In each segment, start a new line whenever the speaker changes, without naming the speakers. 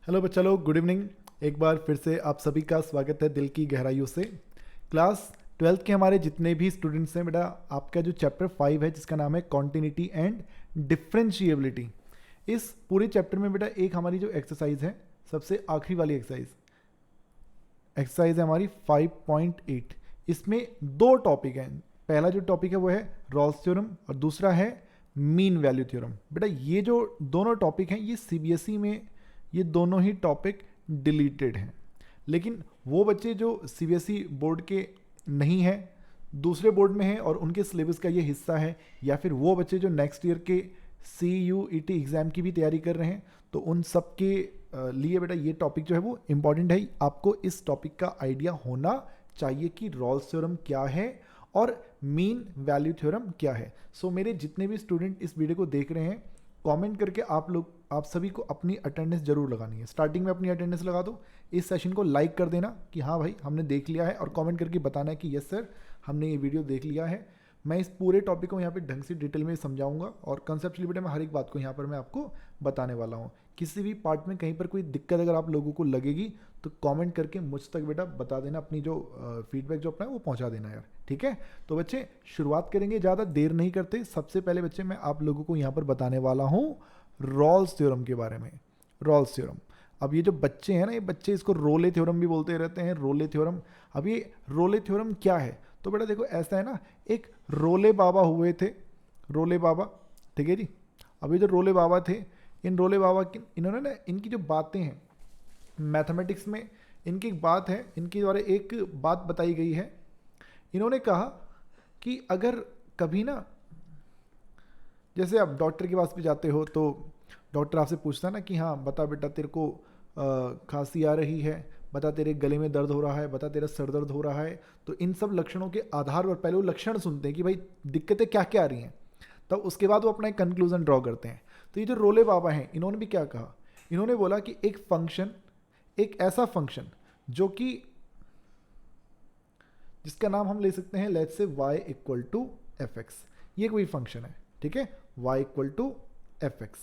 Hello बच्चा लोग, good evening. एक बार फिर से आप सभी का स्वागत है दिल की गहराइयों से। क्लास 12th के हमारे जितने भी स्टूडेंट्स हैं बेटा, आपका जो चैप्टर 5 है जिसका नाम है कॉन्टिन्यूटी एंड डिफरेंशिएबिलिटी, इस पूरे चैप्टर में बेटा एक हमारी जो एक्सरसाइज है, सबसे आखिरी वाली एक्सरसाइज है हमारी 5.8। इसमें दो टॉपिक हैं। पहला जो टॉपिक है वो है रॉल्स थ्योरम और दूसरा है मीन वैल्यू थ्योरम। बेटा ये जो दोनों टॉपिक हैं ये सीबीएसई में ये दोनों ही टॉपिक डिलीटेड हैं, लेकिन वो बच्चे जो सीबीएसई बोर्ड के नहीं हैं, दूसरे बोर्ड में हैं और उनके सिलेबस का ये हिस्सा है, या फिर वो बच्चे जो नेक्स्ट ईयर के CUET एग्ज़ाम की भी तैयारी कर रहे हैं, तो उन सब के लिए बेटा ये टॉपिक जो है वो इम्पॉर्टेंट है। आपको इस टॉपिक का आइडिया होना चाहिए कि रॉल्स थ्योरम क्या है और मीन वैल्यू थ्योरम क्या है। सो मेरे जितने भी स्टूडेंट इस वीडियो को देख रहे हैं, कमेंट करके आप सभी को अपनी अटेंडेंस जरूर लगानी है। स्टार्टिंग में अपनी अटेंडेंस लगा दो, इस सेशन को लाइक कर देना कि हाँ भाई हमने देख लिया है, और कमेंट करके बताना है कि यस सर हमने ये वीडियो देख लिया है। मैं इस पूरे टॉपिक को यहाँ पे ढंग से डिटेल में समझाऊंगा और कंसेप्चुअली बेटा मैं हर एक बात को यहाँ पर मैं आपको बताने वाला हूँ। किसी भी पार्ट में कहीं पर कोई दिक्कत अगर आप लोगों को लगेगी तो कमेंट करके मुझ तक बेटा बता देना, अपनी जो फीडबैक जो अपना है वो पहुँचा देना यार, ठीक है। तो बच्चे शुरुआत करेंगे, ज़्यादा देर नहीं करते। सबसे पहले बच्चे मैं आप लोगों को यहाँ पर बताने वाला हूँ रॉल्स थ्योरम के बारे में। रॉल्स थ्योरम, अब ये जो बच्चे हैं ना, ये बच्चे इसको रोले थ्योरम भी बोलते रहते हैं, रोले थ्योरम। अब ये रोले थ्योरम क्या है, तो बेटा देखो ऐसा है ना, एक रोले बाबा हुए थे, रोले बाबा, ठीक है जी। अब ये जो रोले बाबा थे, इन रोले बाबा की इन्होंने ना इनकी जो बातें हैं मैथमेटिक्स में, इनकी एक बात है, इनके द्वारा एक बात बताई गई है। इन्होंने कहा कि अगर कभी ना, जैसे आप डॉक्टर के पास भी जाते हो तो डॉक्टर आपसे पूछता है ना कि हाँ बता बेटा तेरे को खांसी आ रही है, बता तेरे गले में दर्द हो रहा है, बता तेरा सर दर्द हो रहा है। तो इन सब लक्षणों के आधार पर पहले वो लक्षण सुनते हैं कि भाई दिक्कतें क्या क्या आ रही हैं, तब उसके बाद वो अपना एक कंक्लूजन ड्रॉ करते हैं। तो ये जो रोले बाबा हैं, इन्होंने भी क्या कहा, इन्होंने बोला कि एक फंक्शन, एक ऐसा फंक्शन जो कि जिसका नाम हम ले सकते हैं let's say y equal to f x, ये कोई फंक्शन है, ठीक है, y equal to f x.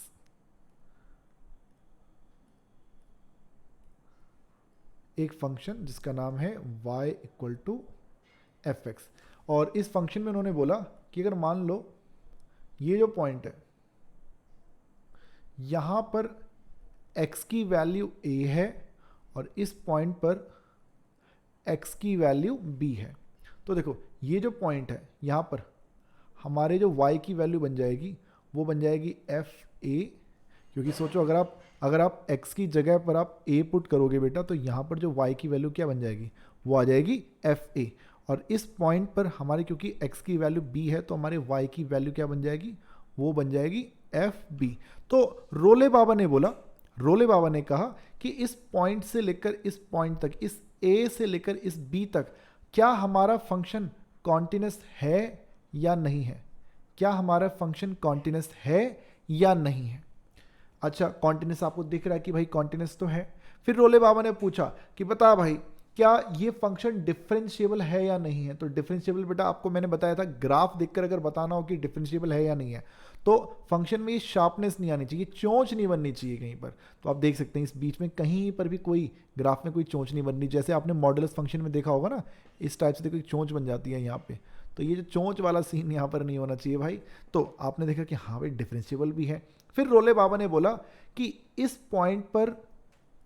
एक फंक्शन जिसका नाम है y equal to f x, और इस फंक्शन में उन्होंने बोला कि अगर मान लो ये जो पॉइंट है यहां पर x की वैल्यू a है और इस पॉइंट पर x की वैल्यू b है, तो देखो ये जो पॉइंट है यहां पर हमारे जो y की वैल्यू बन जाएगी वो बन जाएगी एफ ए, क्योंकि सोचो अगर आप x की जगह पर आप a पुट करोगे बेटा, तो यहाँ पर जो y की वैल्यू क्या बन जाएगी, वो आ जाएगी एफ ए। और इस पॉइंट पर हमारे क्योंकि x की वैल्यू b है, तो हमारे y की वैल्यू क्या बन जाएगी, वो बन जाएगी एफ बी। तो रोले बाबा ने बोला, रोले बाबा ने कहा कि इस पॉइंट से लेकर इस पॉइंट तक, इस a से लेकर इस b तक, क्या हमारा फंक्शन कॉन्टिन्यूस है या नहीं है, क्या हमारा फंक्शन कॉन्टिन्यूस है या नहीं है। अच्छा, कॉन्टिन्यूस आपको दिख रहा है कि भाई कॉन्टिन्यूस तो है। फिर रोले बाबा ने पूछा कि बता भाई क्या ये फंक्शन डिफरेंशिएबल है या नहीं है। तो डिफरेंशिएबल बेटा आपको मैंने बताया था, ग्राफ देखकर अगर बताना हो कि डिफरेंशिएबल है या नहीं है, तो फंक्शन में ये शार्पनेस नहीं आनी चाहिए, चोंच नहीं बननी चाहिए कहीं पर। तो आप देख सकते हैं इस बीच में कहीं पर भी कोई ग्राफ में कोई चोंच नहीं बननी, जैसे आपने मॉडुलस फंक्शन में देखा होगा ना, इस टाइप से देखो एक चोंच बन जाती है यहाँ पे। तो ये जो चोंच वाला सीन यहाँ पर नहीं होना चाहिए भाई। तो आपने देखा कि हाँ भाई डिफरेंशिएबल भी है। फिर रोले बाबा ने बोला कि इस पॉइंट पर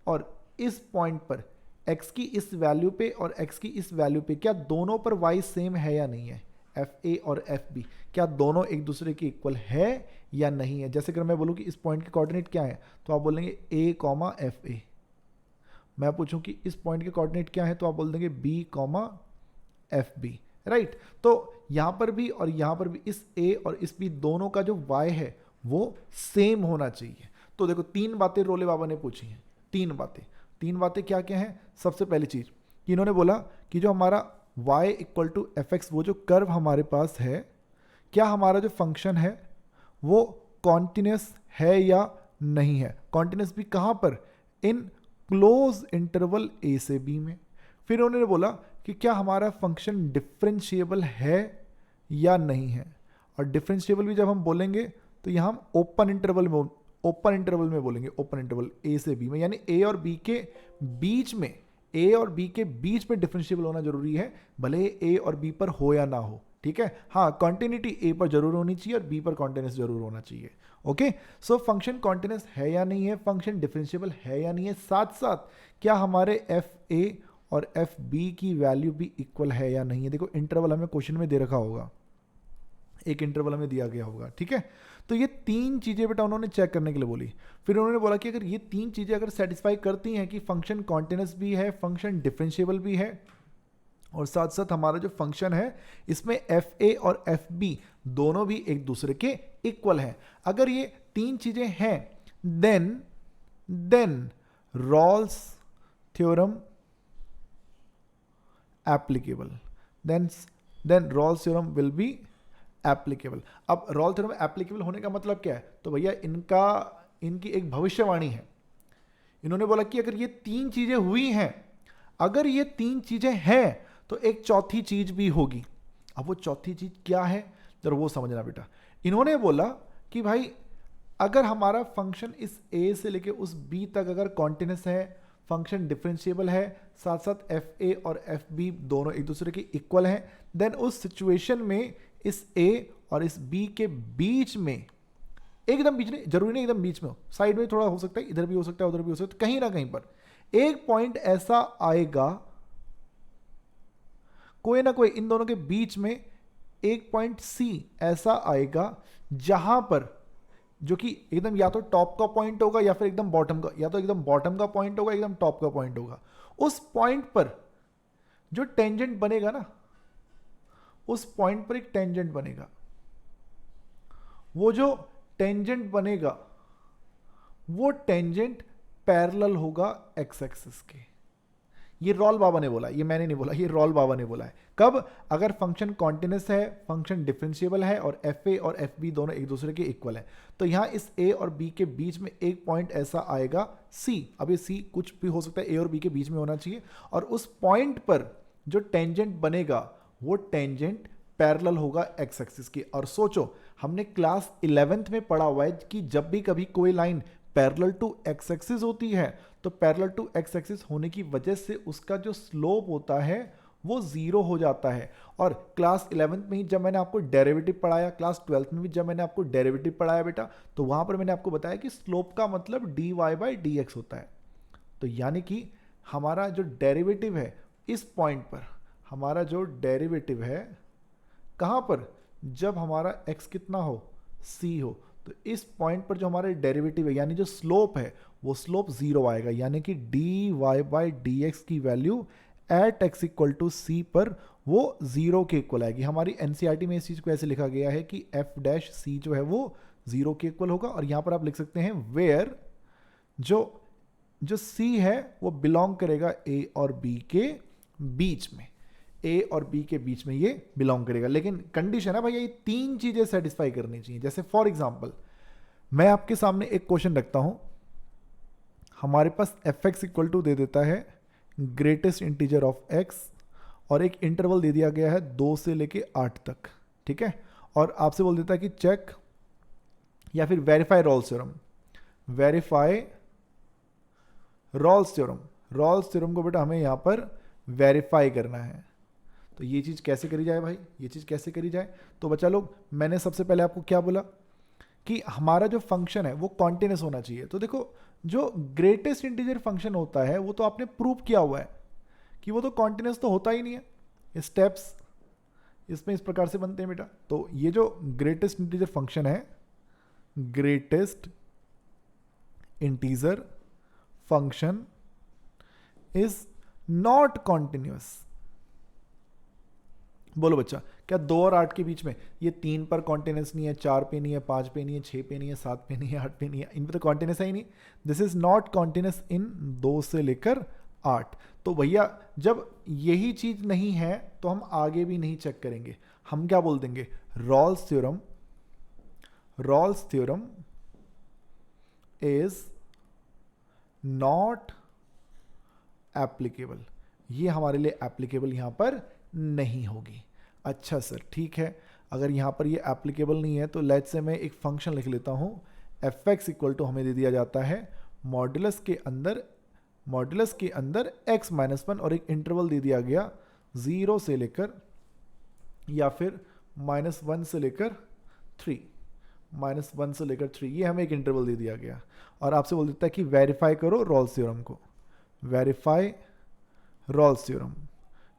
और इस पॉइंट पर x की इस वैल्यू पे और x की इस वैल्यू पे क्या दोनों पर y सेम है या नहीं है, एफ ए और एफ बी, क्या दोनों एक दूसरे के इक्वल है या नहीं है। जैसे अगर मैं बोलूँ कि इस पॉइंट के कोऑर्डिनेट क्या है, तो आप बोलेंगे a कॉमा एफ ए। मैं पूछूं कि इस पॉइंट के कोऑर्डिनेट क्या है, तो आप बोल देंगे b comma f b, right. तो यहां पर भी और यहां पर भी इस a और इस b दोनों का जो y है वो सेम होना चाहिए। तो देखो तीन बातें रोले बाबा ने पूछी हैं, तीन बातें क्या क्या हैं। सबसे पहली चीज कि इन्होंने बोला कि जो हमारा y equal to f x, वो जो कर्व हमारे पास है, क्या हमारा जो फंक्शन है वो कॉन्टिन्यूस है या नहीं है। कॉन्टिन्यूस भी कहां पर, इन क्लोज इंटरवल a से b में। फिर उन्होंने बोला कि क्या हमारा फंक्शन डिफरेंशिएबल है या नहीं है। और डिफरेंशिएबल भी जब हम बोलेंगे तो यहाँ हम ओपन इंटरवल में ओपन इंटरवल में बोलेंगे, ओपन इंटरवल ए से बी में, यानी ए और बी के बीच में, ए और बी के बीच में डिफरेंशिएबल होना जरूरी है, भले ए और बी पर हो या ना हो, ठीक है। हाँ, कॉन्टिन्यूटी ए पर जरूर होनी चाहिए और बी पर कॉन्टिन्यूस जरूर होना चाहिए। ओके, सो फंक्शन कॉन्टिन्यूस है या नहीं है, फंक्शन डिफरेंशिएबल है या नहीं है, साथ साथ क्या हमारे एफ ए और एफ बी की वैल्यू भी इक्वल है या नहीं है। देखो इंटरवल हमें क्वेश्चन में दे रखा होगा, एक इंटरवल हमें दिया गया होगा, ठीक है। तो ये तीन चीजें बेटा उन्होंने चेक करने के लिए बोली। फिर उन्होंने बोला कि अगर ये तीन चीजें अगर सेटिस्फाई करती हैं कि फंक्शन कॉन्टिन्यूस भी है, फंक्शन डिफरेंशिएबल भी है, और साथ साथ हमारा जो फंक्शन है इसमें एफ ए और एफ बी दोनों भी एक दूसरे के इक्वल हैं, अगर ये तीन चीजें हैं, then Rolle's theorem applicable, then Rolle's theorem will be applicable. अब रॉल्स थ्योरम एप्लीकेबल होने का मतलब क्या है, तो भैया इनकी एक भविष्यवाणी है। इन्होंने बोला कि अगर ये तीन चीजें हुई हैं, अगर ये तीन चीजें हैं तो एक चौथी चीज भी होगी। अब वो चौथी चीज क्या है जरा वो समझना बेटा। इन्होंने बोला कि भाई अगर हमारा फंक्शन इस ए से लेके उस बी तक अगर कॉन्टिन्यूस है, फंक्शन डिफरेंशिएबल है, साथ साथ एफ ए और एफ बी दोनों एक दूसरे के इक्वल हैं, देन उस सिचुएशन में इस ए और इस बी के बीच में, एकदम बीच में जरूरी नहीं एकदम बीच में हो, साइड में थोड़ा हो सकता है, इधर भी हो सकता है उधर भी हो सकता है, कहीं ना कहीं पर एक पॉइंट ऐसा आएगा, कोई ना कोई इन दोनों के बीच में एक पॉइंट सी ऐसा आएगा जहां पर, जो कि एकदम या तो टॉप का पॉइंट होगा या फिर एकदम बॉटम का, या तो एकदम बॉटम का पॉइंट होगा एकदम टॉप का पॉइंट होगा। उस पॉइंट पर जो टेंजेंट बनेगा ना, उस पॉइंट पर एक टेंजेंट बनेगा, वो जो टेंजेंट बनेगा वो टेंजेंट पैरेलल होगा एक्स एक्सिस के। ये रॉल बाबा ने बोला, ये मैंने नहीं बोला, ये रॉल बाबा ने बोला है। कब? अगर फंक्शन कॉन्टिन्यूस है, फंक्शन डिफरेंशिएबल है और एफ ए और एफ बी दोनों एक दूसरे के इक्वल है, तो यहां इस ए और बी के बीच में एक पॉइंट ऐसा आएगा सी। अब ये सी कुछ भी हो सकता है, ए और बी के बीच में होना चाहिए, और उस पॉइंट पर जो टेंजेंट बनेगा वो टेंजेंट पैरेलल होगा एक्स एक्सिस की। और सोचो हमने क्लास 11th में पढ़ा हुआ है कि जब भी कभी कोई line parallel to x axis होती है तो पैरेलल टू एक्स एक्सिस होने की वजह से उसका जो स्लोप होता है वो जीरो हो जाता है। और क्लास 11th में ही जब मैंने आपको डेरिवेटिव पढ़ाया, क्लास 12th में भी जब मैंने आपको डेरिवेटिव पढ़ाया बेटा, तो वहां पर मैंने आपको बताया कि स्लोप का मतलब dy बाई डी एक्स होता है। तो यानी कि हमारा जो डेरिवेटिव है इस पॉइंट पर, हमारा जो डेरिवेटिव है कहां पर, जब हमारा x कितना हो, c हो, तो इस पॉइंट पर जो हमारे डेरिवेटिव है यानी जो स्लोप है वो स्लोप जीरो आएगा, यानी कि dy बाई डी एक्स की value at x equal to C पर वो जीरो के इक्वल आएगी। हमारी एनसीईआरटी में इस चीज को ऐसे लिखा गया है कि f डैश c जो है वो जीरो के इक्वल होगा। और यहां पर आप लिख सकते हैं वेयर जो c है वो बिलोंग करेगा a और b के बीच में, ए और बी के बीच में ये बिलोंग करेगा। लेकिन कंडीशन है भाई ये तीन चीजें सेटिस्फाई करनी चाहिए। जैसे फॉर एग्जांपल मैं आपके सामने एक क्वेश्चन रखता हूं, हमारे पास एफ एक्स इक्वल टू दे देता है ग्रेटेस्ट इंटीजर ऑफ एक्स, और एक इंटरवल दे दिया गया है 2 से लेके 8 तक, ठीक है। और आपसे बोल देता है कि चेक या फिर verify Rolle's theorem, verify Rolle's theorem. Rolle's theorem को बेटा हमें यहां पर वेरीफाई करना है। तो ये चीज़ कैसे करी जाए भाई, ये चीज़ कैसे करी जाए? तो बच्चा लोग मैंने सबसे पहले आपको क्या बोला कि हमारा जो फंक्शन है वो कॉन्टिन्यूस होना चाहिए। तो देखो जो ग्रेटेस्ट इंटीजर फंक्शन होता है वो तो आपने प्रूव किया हुआ है कि वो तो कॉन्टिन्यूस तो होता ही नहीं है। स्टेप्स इसमें इस प्रकार से बनते हैं बेटा। तो ये जो ग्रेटेस्ट इंटीजर फंक्शन है, greatest integer function is not continuous. बोलो बच्चा, क्या 2 और 8 के बीच में ये 3 पर कॉन्टिन्यूस नहीं है, 4 पे नहीं है, 5 पे नहीं है, 6 पे नहीं है, 7 पे नहीं है, 8 पे नहीं है, इन पे तो कॉन्टिन्यूस है ही नहीं। दिस इज नॉट कॉन्टिन्यूस इन 2 से लेकर 8। तो भैया जब यही चीज नहीं है तो हम आगे भी नहीं चेक करेंगे, हम क्या बोल देंगे, Rolle's theorem is not applicable. ये हमारे लिए एप्लीकेबल यहां पर नहीं होगी। अच्छा सर ठीक है, अगर यहां पर ये एप्लीकेबल नहीं है तो लेट्स से मैं एक फंक्शन लिख लेता हूं एफ एक्स इक्वल टू हमें दे दिया जाता है मॉड्यूलस के अंदर x माइनस वन और एक इंटरवल दे दिया गया 0 से लेकर या फिर -1 से लेकर 3, -1 से लेकर 3, ये हमें एक इंटरवल दे दिया गया और आपसे बोल देता है कि वेरीफाई करो रॉल्स थ्योरम को, वेरीफाई रॉल्स थ्योरम।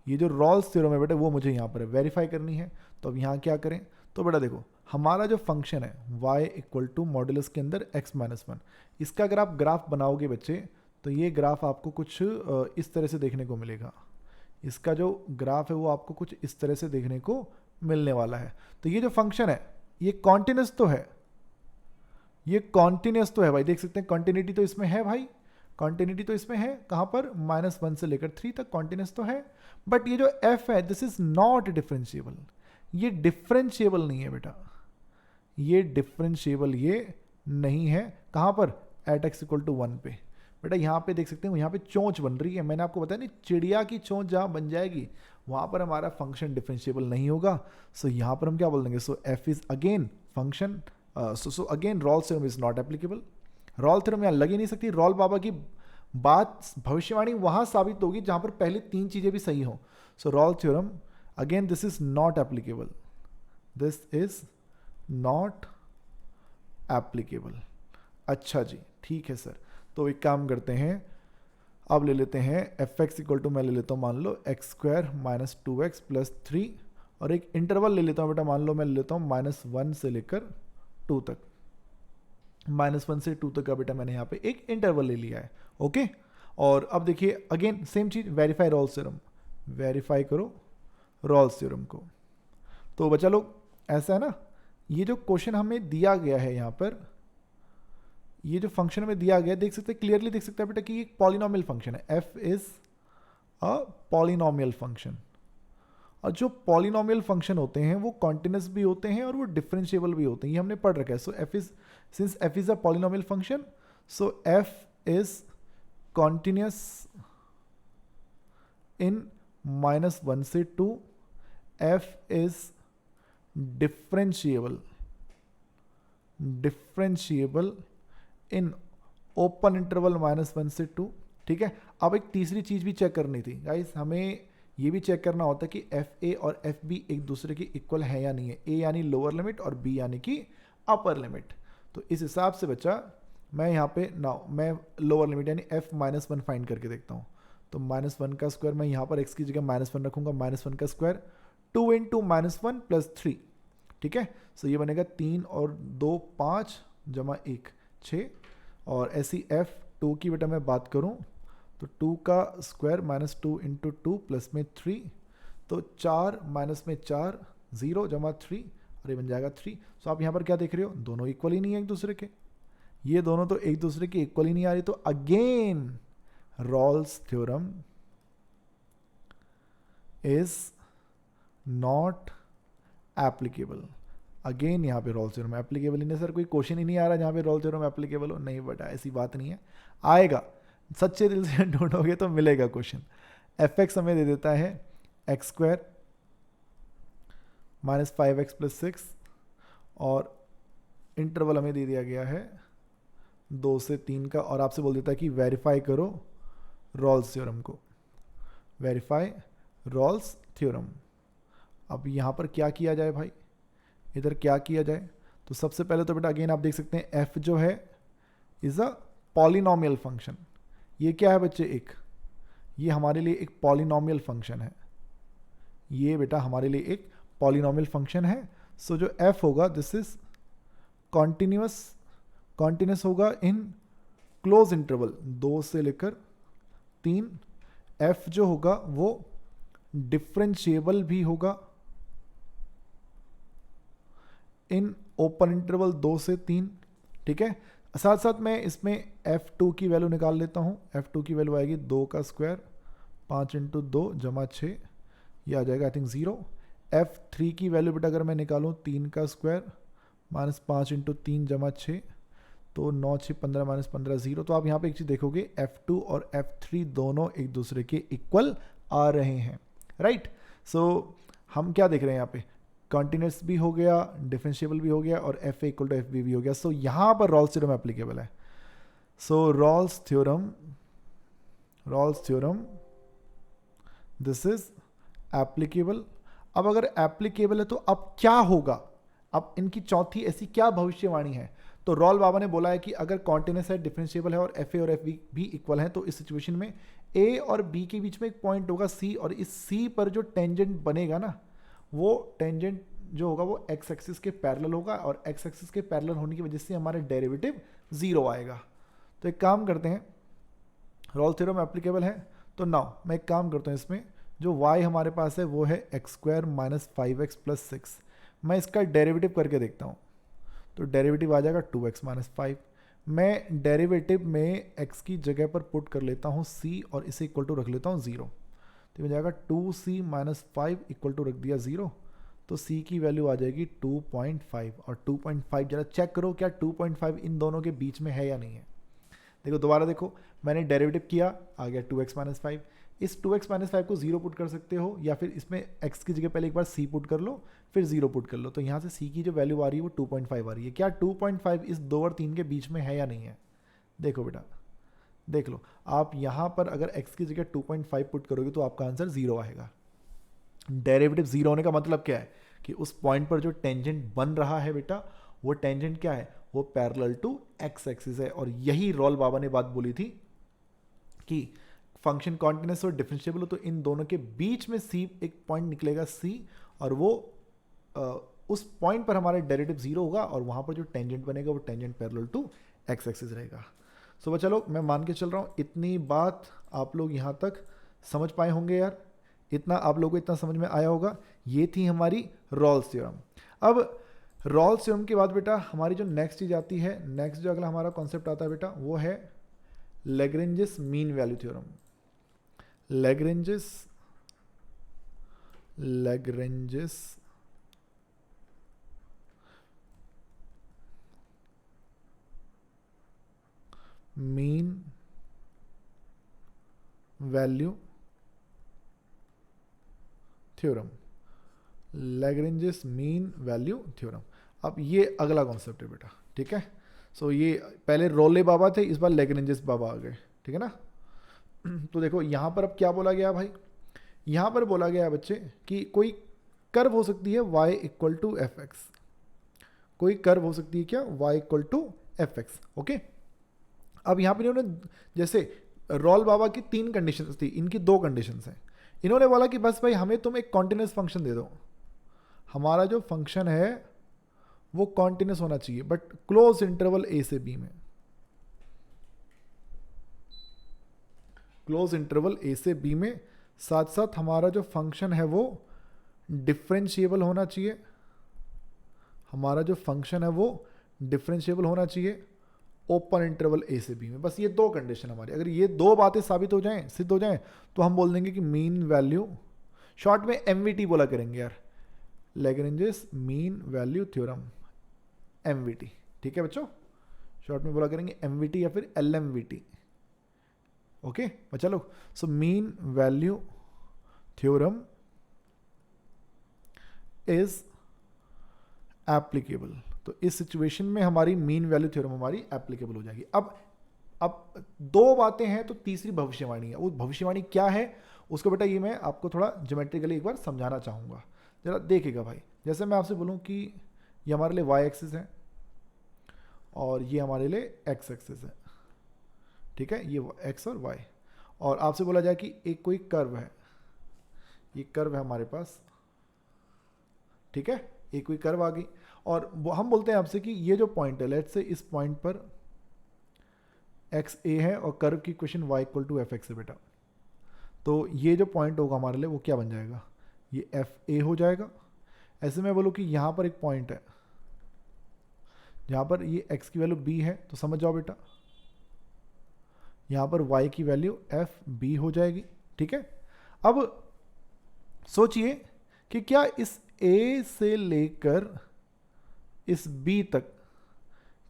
ये जो रॉल्स थ्योरम है बेटा वो मुझे यहाँ पर वेरीफाई करनी है। तो अब यहाँ क्या करें, तो बेटा देखो हमारा जो फंक्शन है y इक्वल टू मॉड्यूलस के अंदर x माइनस वन, इसका अगर आप ग्राफ बनाओगे बच्चे तो ये ग्राफ आपको कुछ इस तरह से देखने को मिलेगा। इसका जो ग्राफ है वो आपको कुछ इस तरह से देखने को मिलने वाला है। तो ये जो फंक्शन है ये कॉन्टिन्यूस तो है, ये कॉन्टिन्यूस तो है भाई, देख सकते हैं कॉन्टिन्यूटी तो इसमें है भाई, कॉन्टिन्यूटी तो इसमें है, कहाँ पर -1 से लेकर 3 तक कॉन्टिन्यूस तो है। बट ये जो f है दिस इज नॉट डिफरेंशिएबल, ये डिफरेंशिएबल नहीं है बेटा, ये डिफरेंशिएबल ये नहीं है। कहाँ पर, एट x इक्वल टू 1 पे। बेटा यहाँ पे देख सकते हैं यहाँ पे चोंच बन रही है, मैंने आपको बताया नहीं चिड़िया की चोंच जहाँ बन जाएगी वहाँ पर हमारा फंक्शन डिफरेंशिएबल नहीं होगा। सो यहाँ पर हम क्या बोल देंगे, so f is again function, so again Rolle's theorem is not applicable. Rolle theorem यहाँ लग ही नहीं सकती। रॉल बाबा की बात भविष्यवाणी वहाँ साबित होगी जहाँ पर पहले 3 चीज़ें भी सही हों। So Rolle's theorem again this is not applicable, this is not applicable. अच्छा जी ठीक है सर, तो एक काम करते हैं, अब ले लेते हैं एफ एक्स इक्वल टू, मैं ले लेता हूँ मान लो X square minus 2x plus 3 और एक इंटरवल ले लेता हूँ बेटा, मान लो मैं ले लेता हूँ -1 से लेकर 2 तक, -1 से 2 तक का बेटा मैंने यहाँ पे एक इंटरवल ले लिया है। ओके, और अब देखिए अगेन सेम चीज, वेरीफाई रॉल्स थ्योरम, वेरीफाई करो रॉल्स थ्योरम को। तो बच्चा लोग ऐसा है ना, ये जो क्वेश्चन हमें दिया गया है यहाँ पर, ये जो फंक्शन में दिया गया देख सकते हैं, क्लियरली देख सकते हैं बेटा कि एक पॉलिनोमियल फंक्शन है, f is a polynomial function. और जो पॉलिनोमियल फंक्शन होते हैं वो कॉन्टिन्यूस भी होते हैं और वो डिफरेंशिएबल भी होते हैं, ये हमने पढ़ रखा है। सो f is, since f is a polynomial function, so f is continuous इन -1 से 2, f is differentiable in open interval -1 से 2। ठीक है, अब एक तीसरी चीज भी चेक करनी थी गाइस, हमें ये भी चेक करना होता है कि एफ ए और एफ बी एक दूसरे के इक्वल है या नहीं है, ए यानी लोअर लिमिट और बी यानी कि अपर लिमिट। तो इस हिसाब से बच्चा मैं यहाँ पे नाउ मैं लोअर लिमिट यानी एफ -1 फाइंड करके देखता हूँ। तो -1 का स्क्वायर, मैं यहाँ पर एक्स की जगह -1 रखूंगा, -1 का स्क्वायर 2 × -1 + 3। ठीक है, सो ये बनेगा 3 और 2 5 जमा 1 6। और ऐसी f2 की बेटा मैं बात करूं तो 2 का स्क्वायर -2 × 2 प्लस में 3, तो 4 माइनस में 4 0 जमा 3 और ये बन जाएगा 3। सो आप यहाँ पर क्या देख रहे हो, दोनों इक्वल ही नहीं है एक दूसरे के, ये दोनों तो एक दूसरे के इक्वल ही नहीं आ रही। तो again Rolle's theorem is not applicable. Again यहाँ पे रॉल्स थ्योरम एप्लीकेबल ही नहीं, सर कोई क्वेश्चन ही नहीं आ रहा जहाँ पे रॉल्स थ्योरम एप्लीकेबल हो, नहीं बेटा ऐसी बात नहीं है, आएगा, सच्चे दिल से ढूंढोगे तो मिलेगा क्वेश्चन। एफ एक्स हमें दे देता है एक्स स्क्वायर -5x + 6 और इंटरवल हमें दे दिया गया है 2 से 3 का, और आपसे बोल देता है कि वेरीफाई करो रॉल्स थ्योरम को, वेरीफाई रॉल्स थ्योरम। अब यहाँ पर क्या किया जाए भाई, इधर क्या किया जाए, तो सबसे पहले तो बेटा अगेन आप देख सकते हैं f जो है इज अ पॉलिनोमियल फंक्शन। ये क्या है बच्चे, एक ये हमारे लिए एक पॉलिनोमियल फंक्शन है, ये बेटा हमारे लिए एक पॉलिनोमियल फंक्शन है। सो जो f होगा दिस इज कॉन्टिन्यूस होगा इन क्लोज इंटरवल 2 से लेकर 3। f जो होगा वो डिफरेंशिएबल भी होगा इन ओपन इंटरवल 2 से 3। ठीक है, साथ साथ मैं इसमें f2 की वैल्यू निकाल लेता हूँ। f2 की वैल्यू आएगी 2 का स्क्वायर 5 × 2 जमा 6, ये आ जाएगा आई थिंक 0। f3 की वैल्यू बेटा अगर मैं निकालूँ 3 का स्क्वायर -5 × 3 जमा 6, तो 9 6 15 -15 0। तो आप यहाँ पे एक चीज़ देखोगे f2 और f3 दोनों एक दूसरे के इक्वल आ रहे हैं, राइट। सो हम क्या देख रहे हैं यहाँ पे, कॉन्टिन्यूस भी हो गया, डिफरेंशिएबल भी हो गया और f a equal to f b भी हो गया. सो यहाँ पर रॉल्स थ्योरम एप्लीकेबल है. So Rolle's theorem this is applicable. अब अगर एप्लीकेबल है तो अब क्या होगा, अब इनकी चौथी ऐसी क्या भविष्यवाणी है. तो रॉल बाबा ने बोला है कि अगर कॉन्टिन्यूस है, डिफरेंशिएबल है और एफ ए और एफ बी भी इक्वल है तो इस सिचुएशन में ए और बी के बीच में एक पॉइंट होगा सी, और इस सी पर जो टेंजेंट बनेगा ना, वो टेंजेंट जो होगा वो एक्स एक्सिस के पैरेलल होगा, और एक्स एक्सिस के पैरेलल होने की वजह से हमारे डेरिवेटिव जीरो आएगा. तो एक काम करते हैं, रॉल्स थ्योरम एप्लीकेबल है तो नाउ मैं एक काम करता हूँ, इसमें जो y हमारे पास है वो है x square minus 5x plus 6. मैं इसका डेरिवेटिव करके देखता हूँ. तो डेरिवेटिव आ जाएगा 2x माइनस 5. मैं डेरिवेटिव में x की जगह पर पुट कर लेता हूँ c और इसे इक्वल टू रख लेता हूँ 0. तो हो जाएगा 2c माइनस 5 इक्वल टू रख दिया 0. तो c की वैल्यू आ जाएगी 2.5, और 2.5 जरा चेक करो क्या 2.5 इन दोनों के बीच में है या नहीं है. देखो दोबारा देखो, मैंने डेरिवेटिव किया, आ गया 2x माइनस 5. इस 2x माइनस 5 को 0 पुट कर सकते हो, या फिर इसमें x की जगह पहले एक बार c पुट कर लो, फिर 0 पुट कर लो. तो यहाँ से c की जो वैल्यू आ रही है वो 2.5 आ रही है. क्या 2.5 इस 2 और 3 के बीच में है या नहीं है. देखो बेटा, देख लो, आप यहाँ पर अगर x की जगह 2.5 पुट करोगे तो आपका आंसर 0 आएगा. डेरिवेटिव 0 होने का मतलब क्या है कि उस पॉइंट पर जो टेंजेंट बन रहा है बेटा, वो टेंजेंट क्या है, वो पैरेलल टू एक्स एक्सिस है. और यही रॉल बाबा ने बात बोली थी कि फंक्शन कॉन्टिन्यूस और डिफरेंशिएबल हो तो इन दोनों के बीच में सी एक पॉइंट निकलेगा सी, और वो उस पॉइंट पर हमारा डेरिवेटिव जीरो होगा, और वहां पर जो टेंजेंट बनेगा वो tangent parallel to x axis रहेगा. सो चलो, मैं मान के चल रहा हूँ इतनी बात आप लोग यहाँ तक समझ पाए होंगे यार. इतना आप लोगों को इतना समझ में आया होगा. ये थी हमारी रॉल्स थ्योरम. अब रॉल्स थ्योरम के बाद बेटा हमारी जो नेक्स्ट चीज आती है, नेक्स्ट जो अगला हमारा कॉन्सेप्ट आता है बेटा, वो है Lagrange's mean value theorem. Lagrange's mean value theorem. Lagrange's mean value theorem. अब ये अगला कॉन्सेप्ट है बेटा, ठीक है. सो ये पहले रोले बाबा थे, इस बार लैग्रेंजेस बाबा आ गए, ठीक है ना. तो देखो यहाँ पर अब क्या बोला गया भाई, यहाँ पर बोला गया है बच्चे कि कोई कर्व हो सकती है y equal to f x. कोई कर्व हो सकती है क्या, y equal to f x. Okay. अब यहाँ पर इन्होंने, जैसे रॉल बाबा की 3 कंडीशंस थी, इनकी 2 कंडीशंस हैं. इन्होंने बोला कि बस भाई हमें तुम एक कॉन्टिन्यूस फंक्शन दे दो, हमारा जो फंक्शन है वो कॉन्टिन्यूस होना चाहिए बट क्लोज इंटरवल ए से बी में. क्लोज इंटरवल ए से बी में, साथ साथ हमारा जो फंक्शन है वो डिफरेंशिएबल होना चाहिए. हमारा जो फंक्शन है वो डिफरेंशिएबल होना चाहिए ओपन इंटरवल ए से बी में. बस ये 2 कंडीशन हमारी, अगर ये 2 बातें साबित हो जाएं, सिद्ध हो जाएं, तो हम बोल देंगे कि मीन वैल्यू, शॉर्ट में एमवीटी बोला करेंगे यार, लैग्रेंजेस मीन वैल्यू थ्योरम, एमवीटी. ठीक है बच्चों, शॉर्ट में बोला करेंगे एमवीटी या फिर एलएमवीटी. ओके चलो. So mean value theorem is applicable. तो इस सिचुएशन में हमारी मीन वैल्यू थ्योरम हमारी एप्लीकेबल हो जाएगी. अब 2 बातें हैं तो तीसरी भविष्यवाणी है. वो भविष्यवाणी क्या है उसको बेटा ये मैं आपको थोड़ा ज्योमेट्रिकली एक बार समझाना चाहूँगा. जरा देखिएगा भाई, जैसे मैं आपसे बोलूँ कि ये हमारे लिए वाई एक्सिस है और ये हमारे लिए एक्स एक्सिस है, ठीक है, ये एक्स और वाई. और आपसे बोला जाए कि एक कोई कर्व है, ये कर्व है हमारे पास, ठीक है, एक कोई कर्व आ गई, और हम बोलते हैं आपसे कि ये जो पॉइंट है, लेट्स से इस पॉइंट पर एक्स ए है और कर्व की equation y equal to f x है बेटा. तो ये जो पॉइंट होगा हमारे लिए वो क्या बन जाएगा, ये एफ ए हो जाएगा. ऐसे मैं बोलूँ कि यहाँ पर एक पॉइंट है जहाँ पर ये x की वैल्यू b है, तो समझ जाओ बेटा यहाँ पर y की वैल्यू एफ बी हो जाएगी. ठीक है. अब सोचिए कि क्या इस a से लेकर इस b तक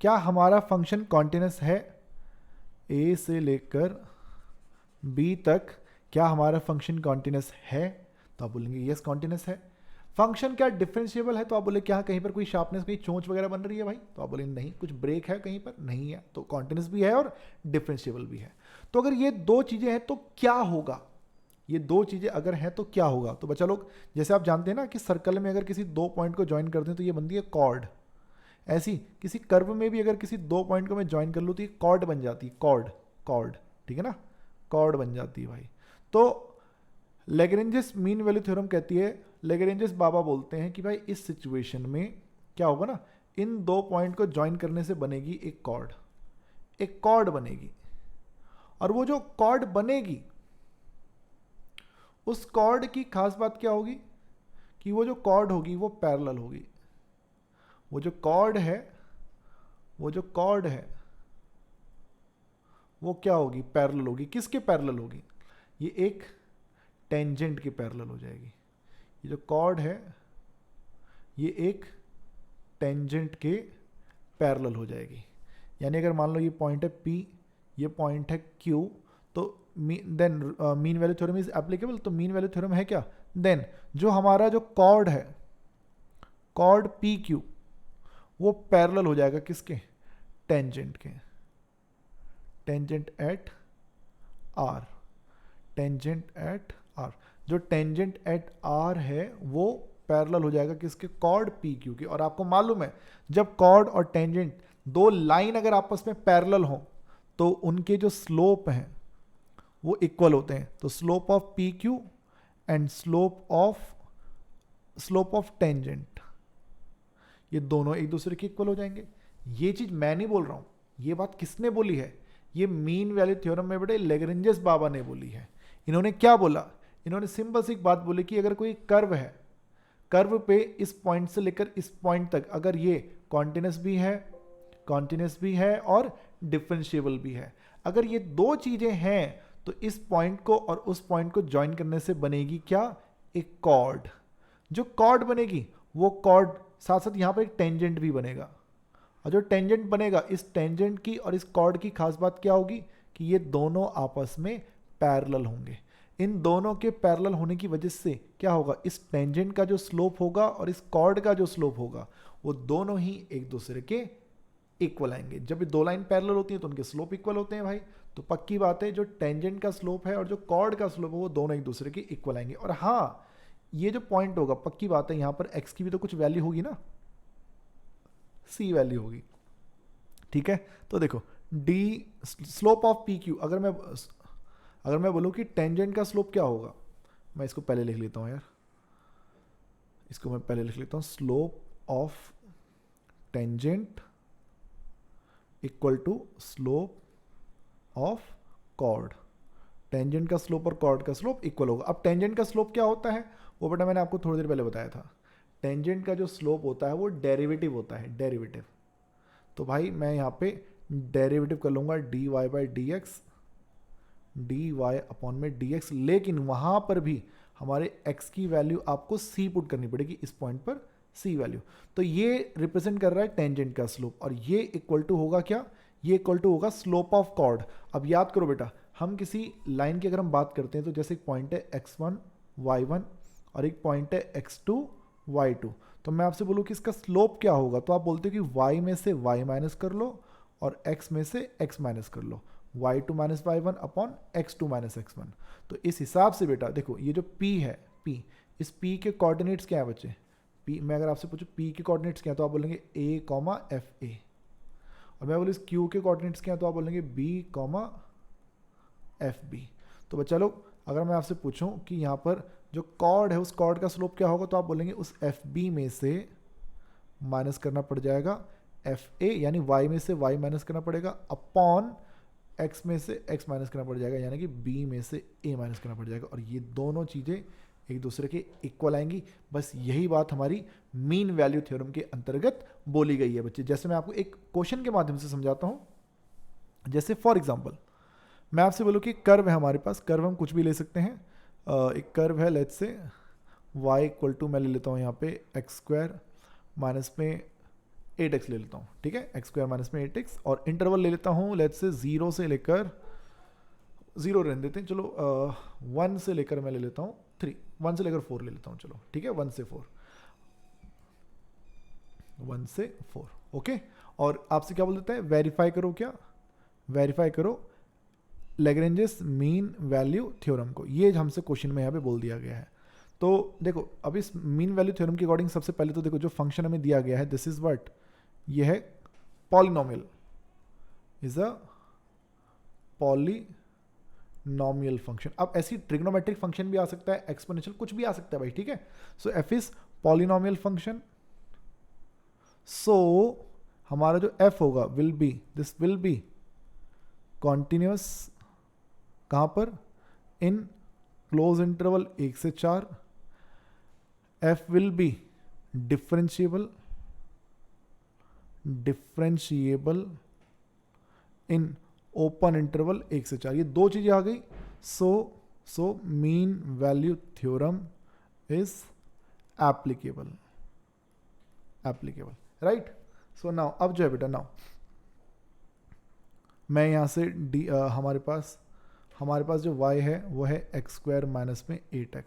क्या हमारा फंक्शन कॉन्टिन्यूस है. a से लेकर b तक क्या हमारा फंक्शन कॉन्टिन्यूस है, तो आप बोलेंगे यस कॉन्टिन्यूस है. फंक्शन क्या डिफरेंशिएबल है, तो आप बोले क्या कहीं पर कोई शार्पनेस, कोई चोंच वगैरह बन रही है भाई, तो आप बोले नहीं। कुछ ब्रेक है कहीं पर, नहीं है, तो कॉन्टिन्यूस भी है और डिफरेंशिएबल भी है। तो अगर ये दो चीजें हैं तो क्या होगा, ये दो चीजें अगर हैं तो क्या होगा। तो बच्चा लोग जैसे आप जानते हैं ना कि सर्कल में अगर किसी दो पॉइंट को ज्वाइन कर दें तो ये बनती है कॉर्ड, ऐसी किसी कर्व में भी अगर किसी दो पॉइंट को मैं ज्वाइन कर लूँ तो ये कॉर्ड बन जाती है, कॉर्ड, कॉर्ड, ठीक है ना, कॉर्ड बन जाती है भाई। तो लेग्रेंजेस मीन वैल्यू थ्योरम कहती है, लेग्रेंजेस बाबा बोलते हैं कि भाई इस सिचुएशन में क्या होगा ना, इन दो पॉइंट को ज्वाइन करने से बनेगी एक कॉर्ड, एक कॉर्ड बनेगी, और वो जो कॉर्ड बनेगी उस कॉर्ड की खास बात क्या होगी कि वो जो कॉर्ड होगी वो पैरेलल होगी। वो जो कॉर्ड है, वो जो कॉर्ड है वो क्या होगी, पैरेलल होगी। किसके पैरेलल होगी, ये एक टेंजेंट के पैरेलल हो जाएगी। ये जो कॉर्ड है ये एक टेंजेंट के पैरेलल हो जाएगी। यानी अगर मान लो ये पॉइंट है P, ये पॉइंट है Q, तो then mean value theorem is applicable. तो मीन वैल्यू थ्योरम है क्या, देन जो हमारा जो कॉर्ड है, कॉर्ड PQ, वो पैरेलल हो जाएगा किसके, टेंजेंट के, tangent at R, tangent at R। जो टेंजेंट एट R है वो पैरेलल हो जाएगा किसके, कॉर्ड PQ के। और आपको मालूम है जब कॉर्ड और टेंजेंट दो लाइन अगर आपस में पैरेलल हो तो उनके जो स्लोप हैं वो इक्वल होते हैं। तो slope of PQ and slope of tangent, ये दोनों एक दूसरे के इक्वल हो जाएंगे। ये चीज मैं नहीं बोल रहा हूं, ये बात किसने बोली है, ये मीन वैल्यू थ्योरम में बेटे लेग्रेंजेस बाबा ने बोली है। इन्होंने क्या बोला, इन्होंने सिंपल सी एक बात बोली कि अगर कोई कर्व है, कर्व पे इस पॉइंट से लेकर इस पॉइंट तक अगर ये कॉन्टिन्यूस भी है और डिफरेंशिएबल भी है, अगर ये दो चीजें हैं तो इस पॉइंट को और उस पॉइंट को ज्वाइन करने से बनेगी क्या, एक कॉर्ड। जो कॉर्ड बनेगी वो कॉर्ड साथ साथ यहां पर एक टेंजेंट भी बनेगा, और जो टेंजेंट बनेगा, इस टेंजेंट की और इस कॉर्ड की खास बात क्या होगी कि ये दोनों आपस में पैरेलल होंगे। इन दोनों के पैरेलल होने की वजह से क्या होगा, इस टेंजेंट का जो स्लोप होगा और इस कॉर्ड का जो स्लोप होगा वो दोनों ही एक दूसरे के इक्वल आएंगे। जब ये दो लाइन पैरेलल होती है तो उनके स्लोप इक्वल होते हैं भाई। तो पक्की बात है जो टेंजेंट का स्लोप है और जो कॉर्ड का स्लोप है वो दोनों एक दूसरे के इक्वल आएंगे। और हाँ, ये जो पॉइंट होगा, पक्की बात है यहां पर x की भी तो कुछ वैल्यू होगी ना, c वैल्यू होगी, ठीक है। तो देखो d स्लोप ऑफ PQ, अगर मैं बोलूं कि टेंजेंट का स्लोप क्या होगा, मैं इसको पहले लिख लेता हूं यार, इसको मैं पहले लिख लेता हूं, slope of tangent equal to slope of chord. Tangent का स्लोप और कॉर्ड का स्लोप इक्वल होगा। अब टेंजेंट का स्लोप क्या होता है वो बेटा मैंने आपको थोड़ी देर पहले बताया था। टेंजेंट का जो स्लोप होता है वो डेरिवेटिव होता है, डेरिवेटिव। तो भाई मैं यहाँ पे डेरिवेटिव कर लूँगा dy by dx, dy upon में dx, लेकिन वहाँ पर भी हमारे x की वैल्यू आपको c पुट करनी पड़ेगी, इस पॉइंट पर c वैल्यू। तो ये रिप्रेजेंट कर रहा है टेंजेंट का स्लोप, और ये इक्वल टू होगा क्या, ये इक्वल टू होगा स्लोप ऑफ कॉर्ड। अब याद करो बेटा, हम किसी लाइन की अगर हम बात करते हैं तो जैसे एक पॉइंट है x1 y1 और एक पॉइंट है x2 y2, तो मैं आपसे बोलूँ कि इसका स्लोप क्या होगा, तो आप बोलते हो कि y में से y माइनस कर लो और x में से x माइनस कर लो, y2 minus y1 upon x2 minus x1। तो इस हिसाब से बेटा देखो ये जो p है, p, इस p के कोऑर्डिनेट्स क्या है बच्चे, p, मैं अगर आपसे पूछूं p के कोऑर्डिनेट्स क्या है तो आप बोलेंगे a, fa, और मैं बोलूँ इस q के कोऑर्डिनेट्स क्या है तो आप बोलेंगे b, fb। तो बच्चा लोग अगर मैं आपसे पूछूं कि यहाँ पर जो कॉर्ड है उस कॉर्ड का स्लोप क्या होगा, तो आप बोलेंगे उस fb में से माइनस करना पड़ जाएगा fa, यानी y में से y माइनस करना पड़ेगा, अपॉन x में से x माइनस करना पड़ जाएगा, यानी कि b में से a माइनस करना पड़ जाएगा, और ये दोनों चीज़ें एक दूसरे के इक्वल आएंगी। बस यही बात हमारी मीन वैल्यू थ्योरम के अंतर्गत बोली गई है बच्चे। जैसे मैं आपको एक क्वेश्चन के माध्यम से समझाता हूँ, जैसे फॉर एग्जांपल मैं आपसे बोलूँ कि कर्व है हमारे पास, कर्व हम कुछ भी ले सकते हैं। एक कर्व है, let's say y equal to मैं ले लेता हूँ यहाँ पे एक्स स्क्वायर माइनस में 8x ले लेता हूँ, ठीक है, एक्स स्क्वायर माइनस में 8x, और इंटरवल ले लेता हूँ लेट्स से 0 से लेकर 0 रहने देते हैं, चलो 1 से लेकर मैं ले लेता हूँ 3, 1 से लेकर 4 ले लेता हूँ, चलो ठीक है, 1 से 4। 1 से 4, ओके। और आपसे क्या बोल देता है, वेरीफाई करो, क्या वेरीफाई करो लैग्रेंजेस मीन वैल्यू थ्योरम को। ये हमसे क्वेश्चन में यहाँ पे बोल दिया गया है। तो देखो अब इस मीन वैल्यू थ्योरम के अकॉर्डिंग सबसे पहले तो देखो जो फंक्शन हमें दिया गया है, दिस इज व्हाट, ये है polynomial, is a polynomial function. अब ऐसी ट्रिग्नोमेट्रिक फंक्शन भी आ सकता है, एक्सपोनेंशियल कुछ भी आ सकता है भाई, ठीक है। सो एफ इज पॉलिनोमियल फंक्शन, सो हमारा जो एफ होगा will be, this will be continuous, कहां पर, इन क्लोज इंटरवल 1 से 4, F will be differentiable in open interval 1 से 4, ये दो चीजें आ गई। So mean value theorem is applicable, right. So now अब जो है बेटा, नाउ मैं यहां से हमारे पास जो y है वो है एक्स स्क्वायर माइनस में 8x,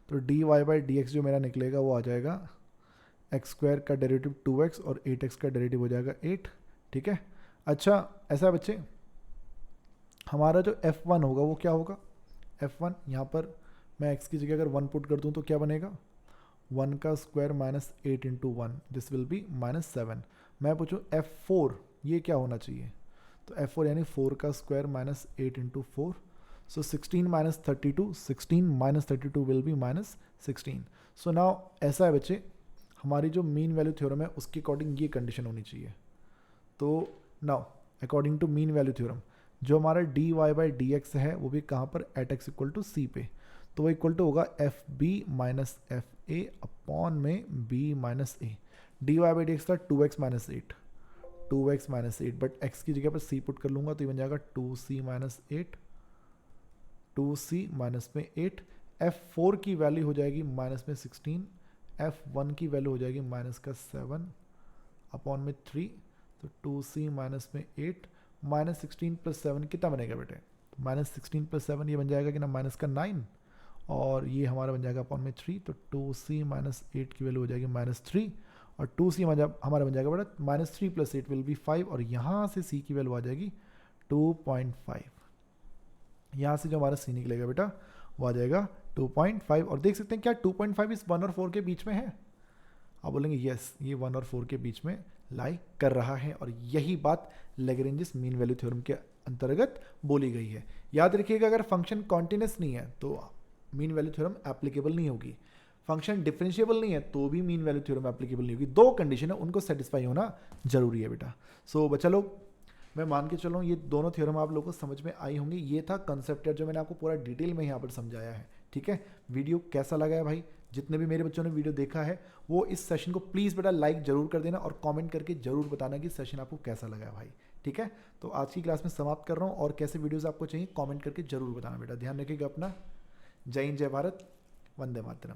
तो dy बाई डी एक्स जो मेरा निकलेगा वो आ जाएगा एक्स स्क्वायर का डेरिवेटिव 2x और 8x का डेरिवेटिव हो जाएगा 8, ठीक है। अच्छा ऐसा है बच्चे, हमारा जो f1 होगा वो क्या होगा, f1 यहाँ पर मैं x की जगह अगर 1 पुट कर दूँ तो क्या बनेगा, 1 का square minus 8 into 1, this will be -7। मैं पूछूँ f4 ये क्या होना चाहिए, तो f4 यानी 4 का square minus 8 into 4, so 16 minus 32, 16 minus 32 will be -16। So now ऐसा है बच्चे, हमारी जो मीन वैल्यू थ्योरम है उसके अकॉर्डिंग ये कंडीशन होनी चाहिए। तो now according to mean value theorem जो हमारा dy बाई डी एक्स है वो भी कहाँ पर, at X equal to C पे, तो वो इक्वल टू होगा F B minus F A upon में B minus A. D Y by D X था 2x minus 8, 2x minus 8, but x की जगह पर c पुट कर लूंगा तो ये बन जाएगा 2c माइनस 8, 2c माइनस में 8, f4 की वैल्यू हो जाएगी माइनस में 16, f1 की वैल्यू हो जाएगी माइनस का 7 अपॉन में 3, तो 2c माइनस में 8 माइनस 16 प्लस 7 कितना बनेगा बेटे, माइनस 16 प्लस 7 ये बन जाएगा कि ना माइनस का 9, और ये हमारा बन जाएगा अपॉन में 3, तो 2c माइनस 8 की वैल्यू हो जाएगी माइनस 3, और 2c हमारा बन जाएगा बेटा माइनस 3 प्लस 8 विल बी 5, और यहाँ से c की वैल्यू आ जाएगी 2.5, यहाँ से जो हमारा c निकलेगा बेटा वो आ जाएगा 2.5। और देख सकते हैं क्या 2.5 इस 1 और 4 के बीच में है, आप बोलेंगे यस ये 1 और 4 के बीच में लाई कर रहा है, और यही बात लैग्रेंजेस मीन वैल्यू थ्योरम के अंतर्गत बोली गई है। याद रखिएगा अगर फंक्शन कॉन्टिन्यूस नहीं है तो मीन वैल्यू थ्योरम एप्लीकेबल नहीं होगी, फंक्शन डिफरेंशिएबल नहीं है तो भी मीन वैल्यू थ्योरम एप्लीकेबल नहीं होगी। दो कंडीशन है उनको सेटिस्फाई होना जरूरी है बेटा। सो बच्चा लोग मैं मान के चलूँ ये दोनों थ्योरम आप लोगों को समझ में आई होंगी। ये था कंसेप्ट जो मैंने आपको पूरा डिटेल में यहाँ पर समझाया है, ठीक है। वीडियो कैसा लगा है भाई, जितने भी मेरे बच्चों ने वीडियो देखा है वो इस सेशन को प्लीज़ बेटा लाइक जरूर कर देना और कमेंट करके जरूर बताना कि सेशन आपको कैसा लगा है भाई, ठीक है। तो आज की क्लास में समाप्त कर रहा हूँ, और कैसे वीडियोस आपको चाहिए कमेंट करके जरूर बताना बेटा। ध्यान रखिएगा अपना। जय हिंद, जय भारत, वंदे मातरम।